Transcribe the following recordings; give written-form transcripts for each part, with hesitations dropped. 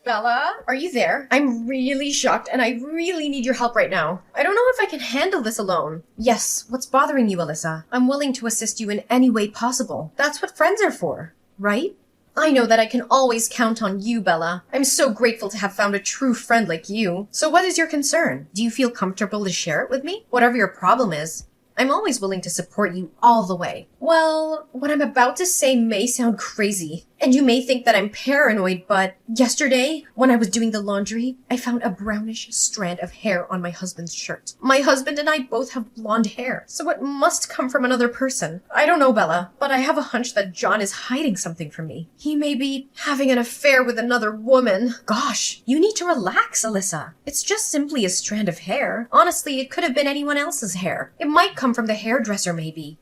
Bella, are you there? I'm really shocked and I really need your help right now. I don't know if I can handle this alone. Yes, what's bothering you, Alyssa? I'm willing to assist you in any way possible. That's what friends are for, right? I know that I can always count on you, Bella. I'm so grateful to have found a true friend like you. So what is your concern? Do you feel comfortable to share it with me? Whatever your problem is, I'm always willing to support you all the way. Well, what I'm about to say may sound crazy, and you may think that I'm paranoid, but yesterday, when I was doing the laundry, I found a brownish strand of hair on my husband's shirt. My husband and I both have blonde hair, so it must come from another person. I don't know, Bella, but I have a hunch that John is hiding something from me. He may be having an affair with another woman. Gosh, you need to relax, Alyssa. It's just simply a strand of hair. Honestly, it could have been anyone else's hair. It might come from the hairdresser, maybe.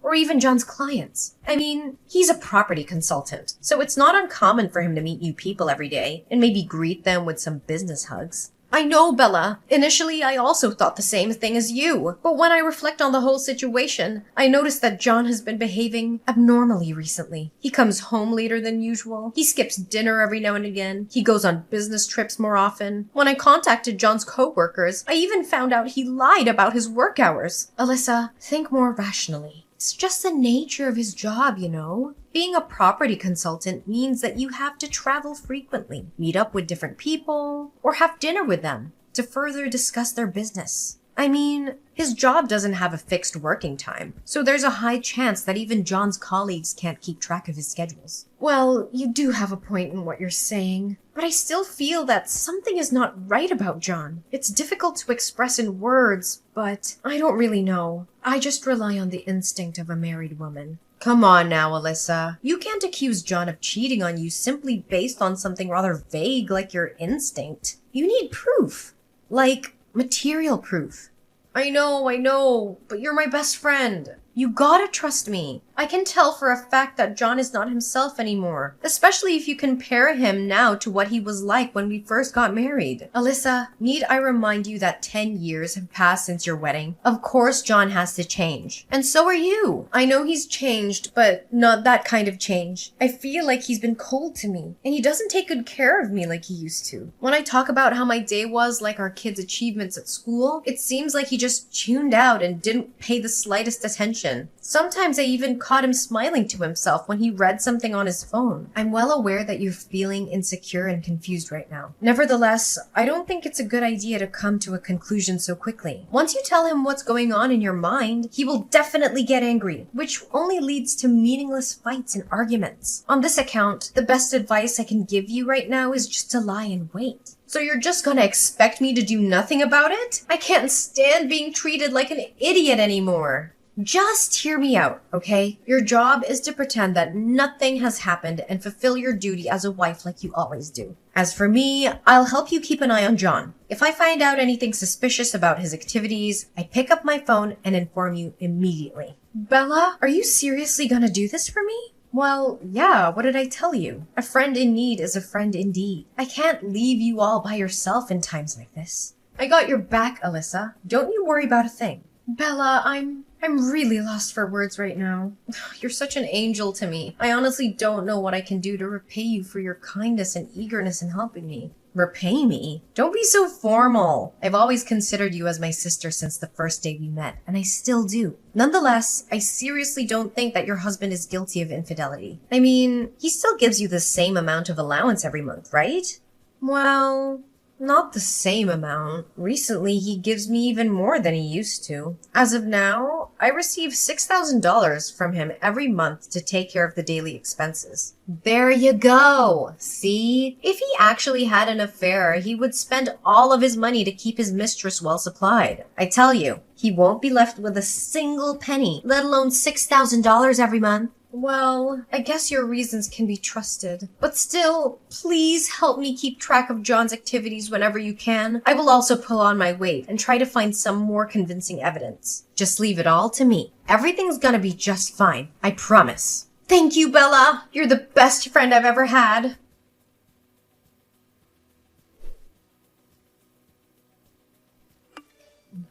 Or even John's clients. I mean, he's a property consultant, so it's not uncommon for him to meet new people every day and maybe greet them with some business hugs. I know, Bella. Initially, I also thought the same thing as you. But when I reflect on the whole situation, I notice that John has been behaving abnormally recently. He comes home later than usual. He skips dinner every now and again. He goes on business trips more often. When I contacted John's co-workers, I even found out he lied about his work hours. Alyssa, think more rationally. It's just the nature of his job, you know? Being a property consultant means that you have to travel frequently, meet up with different people, or have dinner with them to further discuss their business. I mean, his job doesn't have a fixed working time, so there's a high chance that even John's colleagues can't keep track of his schedules. Well, you do have a point in what you're saying, but I still feel that something is not right about John. It's difficult to express in words, but I don't really know. I just rely on the instinct of a married woman. Come on now, Alyssa. You can't accuse John of cheating on you simply based on something rather vague like your instinct. You need proof. Like, material proof. I know, but you're my best friend. You gotta trust me. I can tell for a fact that John is not himself anymore, especially if you compare him now to what he was like when we first got married. Alyssa, need I remind you that 10 years have passed since your wedding? Of course John has to change. And so are you. I know he's changed, but not that kind of change. I feel like he's been cold to me, and he doesn't take good care of me like he used to. When I talk about how my day was like our kids' achievements at school, it seems like he just tuned out and didn't pay the slightest attention. Sometimes I even caught him smiling to himself when he read something on his phone. I'm well aware that you're feeling insecure and confused right now. Nevertheless, I don't think it's a good idea to come to a conclusion so quickly. Once you tell him what's going on in your mind, he will definitely get angry, which only leads to meaningless fights and arguments. On this account, the best advice I can give you right now is just to lie and wait. So you're just gonna expect me to do nothing about it? I can't stand being treated like an idiot anymore. Just hear me out, okay? Your job is to pretend that nothing has happened and fulfill your duty as a wife like you always do. As for me, I'll help you keep an eye on John. If I find out anything suspicious about his activities, I pick up my phone and inform you immediately. Bella, are you seriously gonna do this for me? Well, yeah, what did I tell you? A friend in need is a friend indeed. I can't leave you all by yourself in times like this. I got your back, Alyssa. Don't you worry about a thing. Bella, I'm really lost for words right now. You're such an angel to me. I honestly don't know what I can do to repay you for your kindness and eagerness in helping me. Repay me? Don't be so formal. I've always considered you as my sister since the first day we met, and I still do. Nonetheless, I seriously don't think that your husband is guilty of infidelity. I mean, he still gives you the same amount of allowance every month, right? Well, not the same amount. Recently, he gives me even more than he used to. As of now, I receive $6,000 from him every month to take care of the daily expenses. There you go. See? If he actually had an affair, he would spend all of his money to keep his mistress well supplied. I tell you, he won't be left with a single penny, let alone $6,000 every month. Well, I guess your reasons can be trusted. But still, please help me keep track of John's activities whenever you can. I will also pull on my weight and try to find some more convincing evidence. Just leave it all to me. Everything's gonna be just fine. I promise. Thank you, Bella. You're the best friend I've ever had.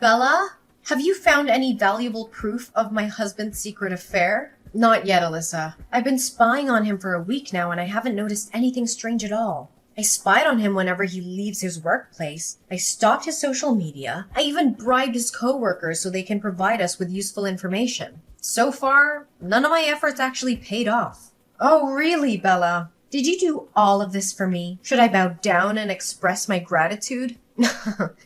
Bella, have you found any valuable proof of my husband's secret affair? Not yet, Alyssa. I've been spying on him for a week now and I haven't noticed anything strange at all. I spied on him whenever he leaves his workplace. I stalked his social media. I even bribed his coworkers so they can provide us with useful information. So far, none of my efforts actually paid off. Oh, really, Bella? Did you do all of this for me? Should I bow down and express my gratitude?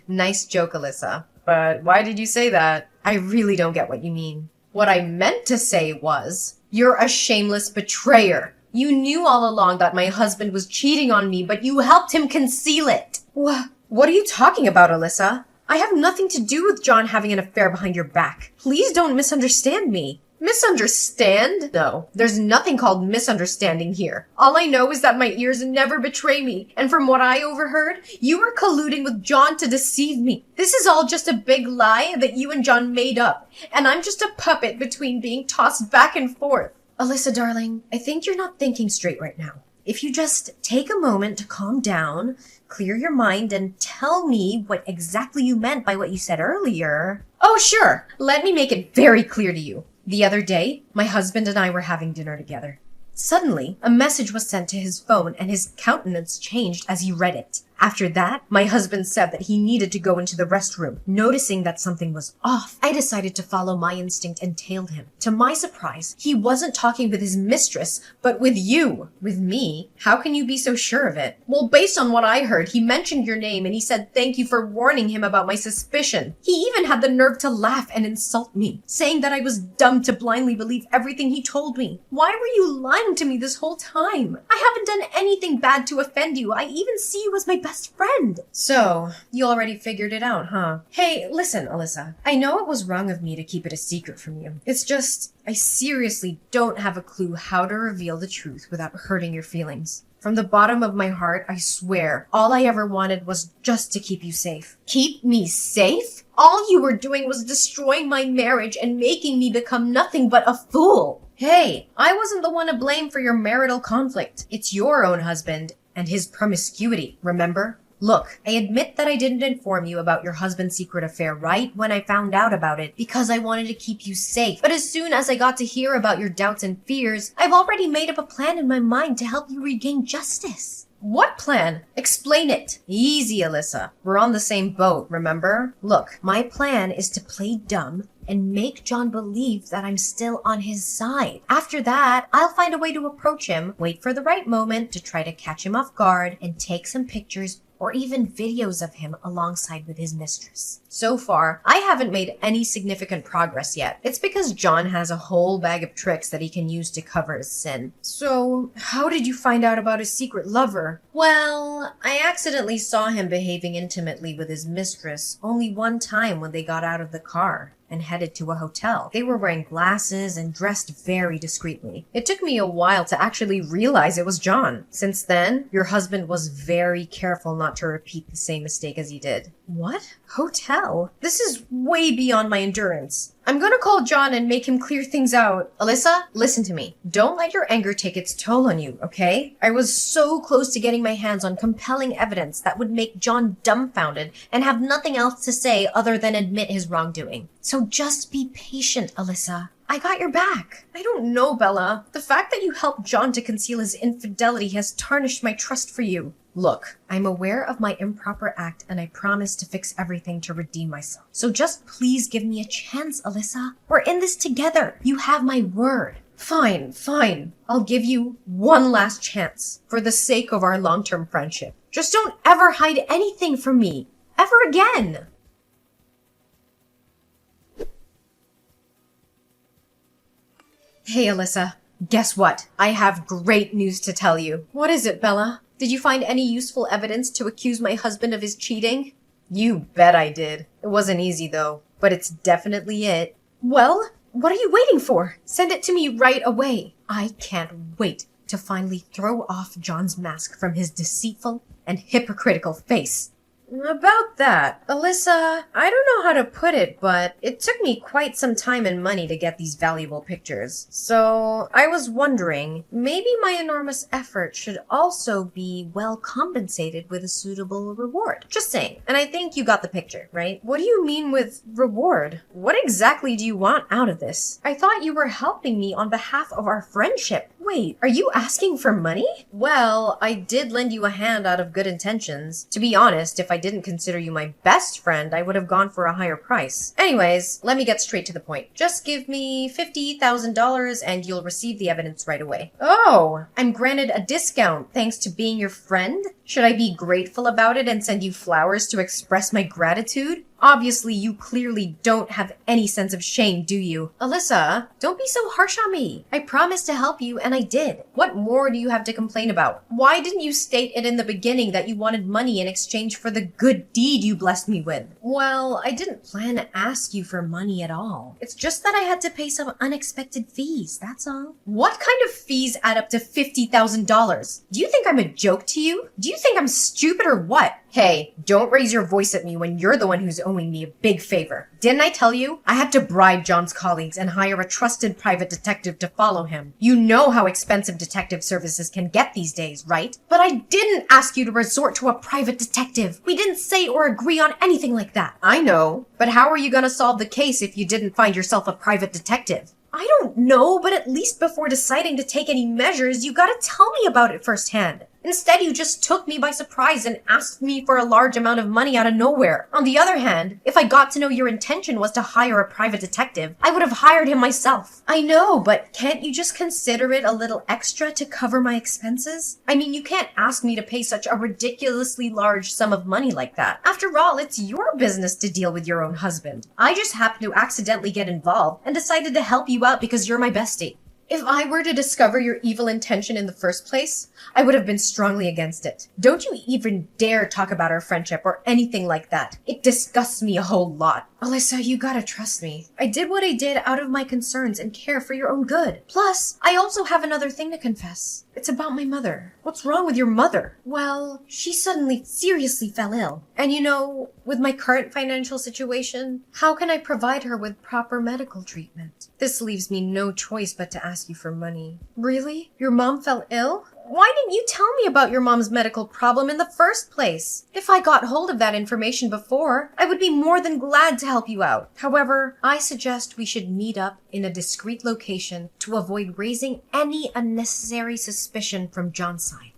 Nice joke, Alyssa. But why did you say that? I really don't get what you mean. What I meant to say was, you're a shameless betrayer. You knew all along that my husband was cheating on me, but you helped him conceal it. What are you talking about, Alyssa? I have nothing to do with John having an affair behind your back. Please don't misunderstand me. Misunderstand? No, there's nothing called misunderstanding here. All I know is that my ears never betray me, and from what I overheard, you were colluding with John to deceive me. This is all just a big lie that you and John made up, and I'm just a puppet between being tossed back and forth. Alyssa, darling, I think you're not thinking straight right now. If you just take a moment to calm down, clear your mind, and tell me what exactly you meant by what you said earlier. Oh, sure. Let me make it very clear to you. The other day, my husband and I were having dinner together. Suddenly, a message was sent to his phone and his countenance changed as he read it. After that, my husband said that he needed to go into the restroom. Noticing that something was off, I decided to follow my instinct and tailed him. To my surprise, he wasn't talking with his mistress, but with you. With me? How can you be so sure of it? Well, based on what I heard, he mentioned your name and he said thank you for warning him about my suspicion. He even had the nerve to laugh and insult me, saying that I was dumb to blindly believe everything he told me. Why were you lying to me this whole time? I haven't done anything bad to offend you. I even see you as my best friend. So, you already figured it out, huh? Hey, listen, Alyssa. I know it was wrong of me to keep it a secret from you. It's just, I seriously don't have a clue how to reveal the truth without hurting your feelings. From the bottom of my heart, I swear, all I ever wanted was just to keep you safe. Keep me safe? All you were doing was destroying my marriage and making me become nothing but a fool. Hey, I wasn't the one to blame for your marital conflict. It's your own husband and his promiscuity, remember? Look, I admit that I didn't inform you about your husband's secret affair right when I found out about it because I wanted to keep you safe. But as soon as I got to hear about your doubts and fears, I've already made up a plan in my mind to help you regain justice. What plan? Explain it. Easy, Alyssa. We're on the same boat, remember? Look, my plan is to play dumb and make John believe that I'm still on his side. After that, I'll find a way to approach him, wait for the right moment to try to catch him off guard, and take some pictures or even videos of him alongside with his mistress. So far, I haven't made any significant progress yet. It's because John has a whole bag of tricks that he can use to cover his sin. So, how did you find out about his secret lover? Well, I accidentally saw him behaving intimately with his mistress only one time when they got out of the car and headed to a hotel. They were wearing glasses and dressed very discreetly. It took me a while to actually realize it was John. Since then, your husband was very careful not to repeat the same mistake as he did. What? Hotel? This is way beyond my endurance. I'm gonna call John and make him clear things out. Alyssa, listen to me. Don't let your anger take its toll on you, okay? I was so close to getting my hands on compelling evidence that would make John dumbfounded and have nothing else to say other than admit his wrongdoing. So just be patient, Alyssa. I got your back. I don't know, Bella. The fact that you helped John to conceal his infidelity has tarnished my trust for you. Look, I'm aware of my improper act and I promise to fix everything to redeem myself. So just please give me a chance, Alyssa. We're in this together. You have my word. Fine. I'll give you one last chance for the sake of our long-term friendship. Just don't ever hide anything from me. Ever again. Hey, Alyssa. Guess what? I have great news to tell you. What is it, Bella? Did you find any useful evidence to accuse my husband of his cheating? You bet I did. It wasn't easy, though, but it's definitely it. Well, what are you waiting for? Send it to me right away. I can't wait to finally throw off John's mask from his deceitful and hypocritical face. About that, Alyssa, I don't know how to put it, but it took me quite some time and money to get these valuable pictures. So I was wondering, maybe my enormous effort should also be well compensated with a suitable reward. Just saying. And I think you got the picture, right? What do you mean with reward? What exactly do you want out of this? I thought you were helping me on behalf of our friendship. Wait, are you asking for money? Well, I did lend you a hand out of good intentions. To be honest, if I didn't consider you my best friend, I would have gone for a higher price. Anyways, let me get straight to the point. Just give me $50,000 and you'll receive the evidence right away. Oh, I'm granted a discount thanks to being your friend? Should I be grateful about it and send you flowers to express my gratitude? Obviously, you clearly don't have any sense of shame, do you? Alyssa, don't be so harsh on me. I promised to help you, and I did. What more do you have to complain about? Why didn't you state it in the beginning that you wanted money in exchange for the good deed you blessed me with? Well, I didn't plan to ask you for money at all. It's just that I had to pay some unexpected fees, that's all. What kind of fees add up to $50,000? Do you think I'm a joke to you? Do you think I'm stupid or what? Hey, don't raise your voice at me when you're the one who's owing me a big favor. Didn't I tell you? I had to bribe John's colleagues and hire a trusted private detective to follow him. You know how expensive detective services can get these days, right? But I didn't ask you to resort to a private detective. We didn't say or agree on anything like that. I know, but how are you gonna solve the case if you didn't find yourself a private detective? I don't know, but at least before deciding to take any measures, you gotta tell me about it firsthand. Instead, you just took me by surprise and asked me for a large amount of money out of nowhere. On the other hand, if I got to know your intention was to hire a private detective, I would have hired him myself. I know, but can't you just consider it a little extra to cover my expenses? I mean, you can't ask me to pay such a ridiculously large sum of money like that. After all, it's your business to deal with your own husband. I just happened to accidentally get involved and decided to help you out because you're my bestie. If I were to discover your evil intention in the first place, I would have been strongly against it. Don't you even dare talk about our friendship or anything like that. It disgusts me a whole lot. Alyssa, you gotta trust me. I did what I did out of my concerns and care for your own good. Plus, I also have another thing to confess. It's about my mother. What's wrong with your mother? Well, she suddenly seriously fell ill. And you know, with my current financial situation, how can I provide her with proper medical treatment? This leaves me no choice but to ask you for money. Really? Your mom fell ill? Why didn't you tell me about your mom's medical problem in the first place? If I got hold of that information before, I would be more than glad to help you out. However, I suggest we should meet up in a discreet location to avoid raising any unnecessary suspicion from John's side.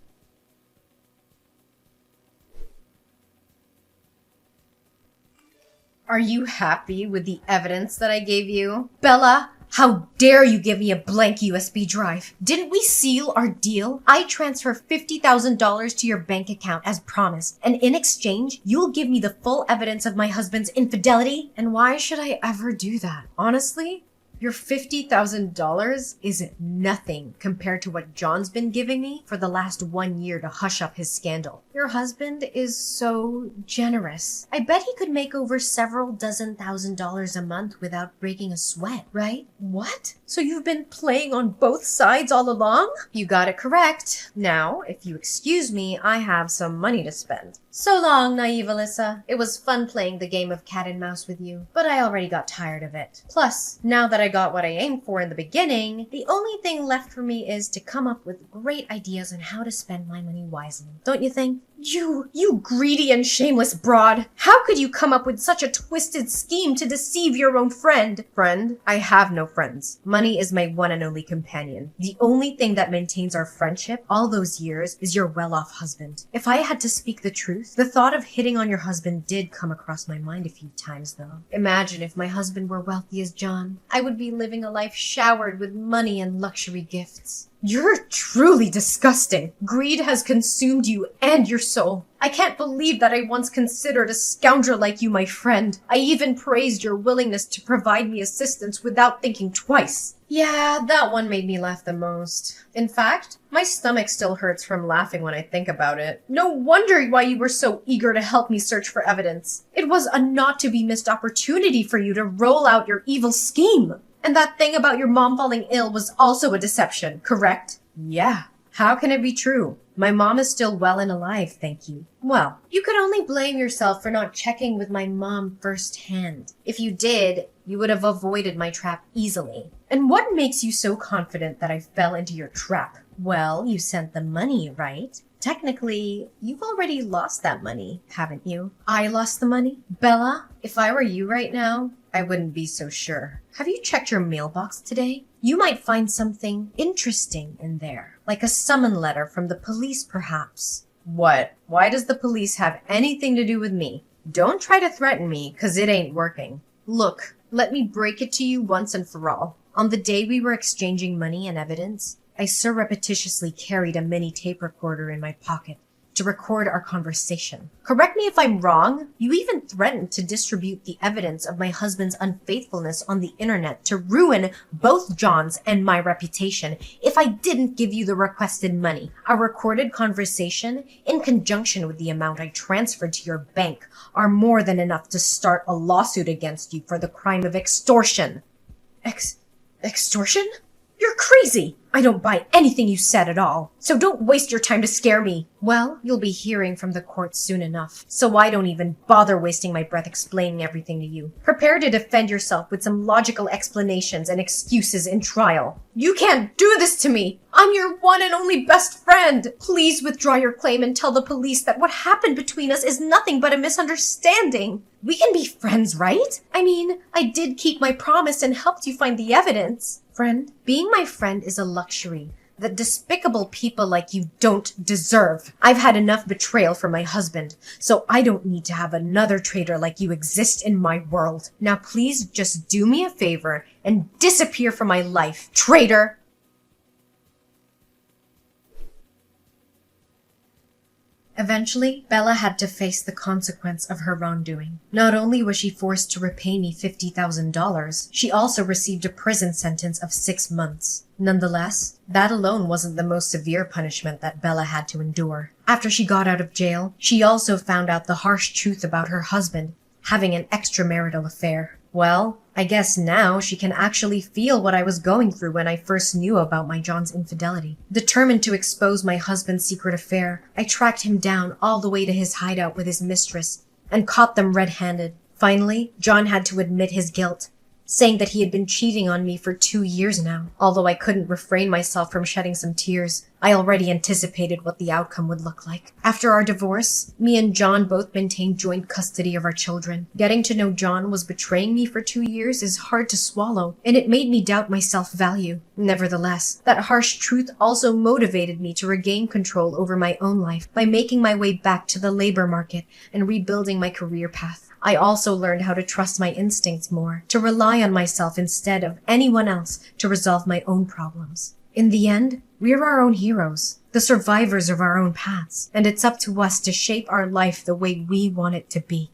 Are you happy with the evidence that I gave you? Bella, how dare you give me a blank USB drive? Didn't we seal our deal? I transfer $50,000 to your bank account as promised, and in exchange, you'll give me the full evidence of my husband's infidelity? And why should I ever do that? Honestly, your $50,000 is nothing compared to what John's been giving me for the last 1 year to hush up his scandal. Your husband is so generous. I bet he could make over several dozen $1,000s a month without breaking a sweat, right? What? So you've been playing on both sides all along? You got it correct. Now, if you excuse me, I have some money to spend. So long, naive Alyssa. It was fun playing the game of cat and mouse with you, but I already got tired of it. Plus, now that I got what I aimed for in the beginning, the only thing left for me is to come up with great ideas on how to spend my money wisely. Don't you think? You greedy and shameless broad. How could you come up with such a twisted scheme to deceive your own friend? Friend? I have no friends. Money is my one and only companion. The only thing that maintains our friendship all those years is your well-off husband. If I had to speak the truth, the thought of hitting on your husband did come across my mind a few times, though. Imagine if my husband were wealthy as John. I would be living a life showered with money and luxury gifts. You're truly disgusting. Greed has consumed you and your soul. I can't believe that I once considered a scoundrel like you my friend. I even praised your willingness to provide me assistance without thinking twice. Yeah, that one made me laugh the most. In fact, my stomach still hurts from laughing when I think about it. No wonder why you were so eager to help me search for evidence. It was a not-to-be-missed opportunity for you to roll out your evil scheme. And that thing about your mom falling ill was also a deception, correct? Yeah. How can it be true? My mom is still well and alive, thank you. Well, you could only blame yourself for not checking with my mom firsthand. If you did, you would have avoided my trap easily. And what makes you so confident that I fell into your trap? Well, you sent the money, right? Technically, you've already lost that money, haven't you? I lost the money? Bella, if I were you right now, I wouldn't be so sure. Have you checked your mailbox today? You might find something interesting in there, like a summon letter from the police perhaps. What? Why does the police have anything to do with me? Don't try to threaten me, 'cause it ain't working. Look, let me break it to you once and for all. On the day we were exchanging money and evidence, I surreptitiously carried a mini tape recorder in my pocket to record our conversation. Correct me if I'm wrong. You even threatened to distribute the evidence of my husband's unfaithfulness on the internet to ruin both John's and my reputation if I didn't give you the requested money. Our recorded conversation, in conjunction with the amount I transferred to your bank, are more than enough to start a lawsuit against you for the crime of extortion. Extortion? You're crazy! I don't buy anything you said at all. So don't waste your time to scare me. Well, you'll be hearing from the court soon enough, so I don't even bother wasting my breath explaining everything to you. Prepare to defend yourself with some logical explanations and excuses in trial. You can't do this to me! I'm your one and only best friend! Please withdraw your claim and tell the police that what happened between us is nothing but a misunderstanding. We can be friends, right? I mean, I did keep my promise and helped you find the evidence. Friend, being my friend is a luxury that despicable people like you don't deserve. I've had enough betrayal from my husband, so I don't need to have another traitor like you exist in my world. Now please just do me a favor and disappear from my life, traitor! Eventually, Bella had to face the consequence of her wrongdoing. Not only was she forced to repay me $50,000, she also received a prison sentence of 6 months. Nonetheless, that alone wasn't the most severe punishment that Bella had to endure. After she got out of jail, she also found out the harsh truth about her husband having an extramarital affair. Well, I guess now she can actually feel what I was going through when I first knew about my John's infidelity. Determined to expose my husband's secret affair, I tracked him down all the way to his hideout with his mistress and caught them red-handed. Finally, John had to admit his guilt, saying that he had been cheating on me for 2 years now. Although I couldn't refrain myself from shedding some tears, I already anticipated what the outcome would look like. After our divorce, me and John both maintained joint custody of our children. Getting to know John was betraying me for 2 years is hard to swallow, and it made me doubt my self-value. Nevertheless, that harsh truth also motivated me to regain control over my own life by making my way back to the labor market and rebuilding my career path. I also learned how to trust my instincts more, to rely on myself instead of anyone else to resolve my own problems. In the end, we're our own heroes, the survivors of our own paths, and it's up to us to shape our life the way we want it to be.